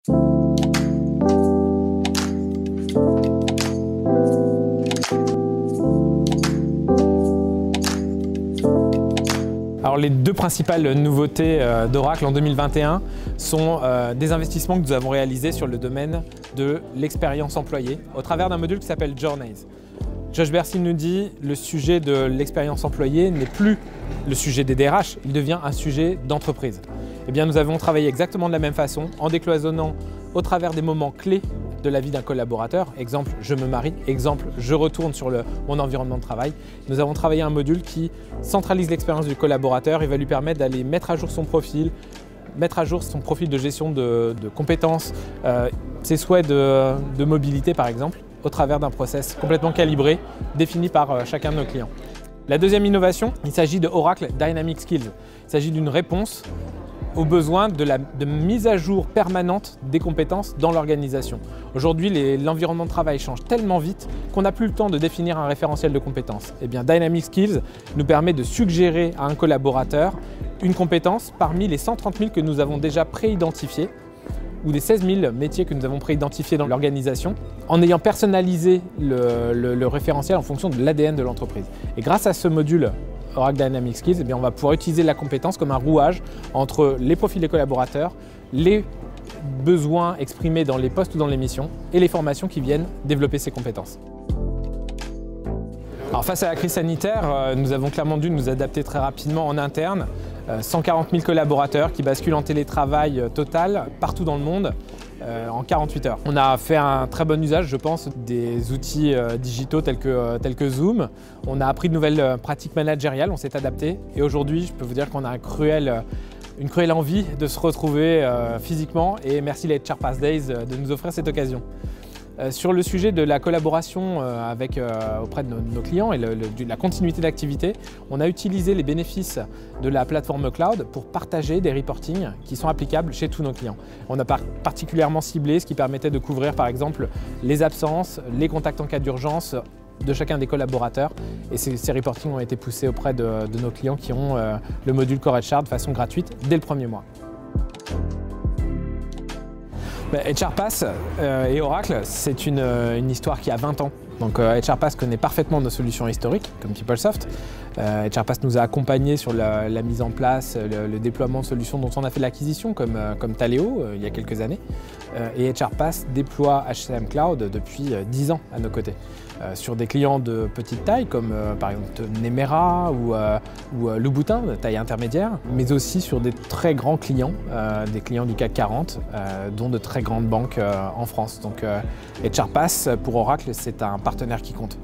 Alors les deux principales nouveautés d'Oracle en 2021 sont des investissements que nous avons réalisés sur le domaine de l'expérience employée au travers d'un module qui s'appelle Journeys. Josh Bersin nous dit que le sujet de l'expérience employée n'est plus le sujet des DRH, il devient un sujet d'entreprise. Eh bien, nous avons travaillé exactement de la même façon en décloisonnant au travers des moments clés de la vie d'un collaborateur. Exemple, je me marie. Exemple, je retourne sur mon environnement de travail. Nous avons travaillé un module qui centralise l'expérience du collaborateur et va lui permettre d'aller mettre à jour son profil, mettre à jour son profil de gestion de compétences, ses souhaits de mobilité par exemple, au travers d'un process complètement calibré, défini par chacun de nos clients. La deuxième innovation, il s'agit de Oracle Dynamic Skills. Il s'agit d'une réponse aux besoins de mise à jour permanente des compétences dans l'organisation. Aujourd'hui, l'environnement de travail change tellement vite qu'on n'a plus le temps de définir un référentiel de compétences. Eh bien, Dynamic Skills nous permet de suggérer à un collaborateur une compétence parmi les 130 000 que nous avons déjà pré-identifiés ou des 16 000 métiers que nous avons pré-identifiés dans l'organisation en ayant personnalisé le référentiel en fonction de l'ADN de l'entreprise. Et grâce à ce module Oracle Dynamic Skills, eh bien, on va pouvoir utiliser la compétence comme un rouage entre les profils des collaborateurs, les besoins exprimés dans les postes ou dans les missions et les formations qui viennent développer ces compétences. Alors, face à la crise sanitaire, nous avons clairement dû nous adapter très rapidement en interne. 140 000 collaborateurs qui basculent en télétravail total partout dans le monde en 48 heures. On a fait un très bon usage, je pense, des outils digitaux tels que Zoom. On a appris de nouvelles pratiques managériales, on s'est adapté et aujourd'hui, je peux vous dire qu'on a une cruelle envie de se retrouver physiquement et merci les HR Pass Days de nous offrir cette occasion. Sur le sujet de la collaboration auprès de nos clients et la continuité d'activité, on a utilisé les bénéfices de la plateforme cloud pour partager des reportings qui sont applicables chez tous nos clients. On a particulièrement ciblé ce qui permettait de couvrir par exemple les absences, les contacts en cas d'urgence de chacun des collaborateurs et ces reportings ont été poussés auprès de nos clients qui ont le module Core HR de façon gratuite dès le premier mois. HR Pass et Oracle, c'est une histoire qui a 20 ans. Donc HR Pass connaît parfaitement nos solutions historiques, comme PeopleSoft. HR Pass nous a accompagnés sur la mise en place, le déploiement de solutions dont on a fait l'acquisition, comme Taleo il y a quelques années. Et HR Pass déploie HCM Cloud depuis 10 ans à nos côtés. Sur des clients de petite taille, comme par exemple Nemera ou Louboutin, de taille intermédiaire, mais aussi sur des très grands clients, des clients du CAC 40, dont de très grandes banques en France. Donc HR Pass, pour Oracle, c'est un partenaire qui compte.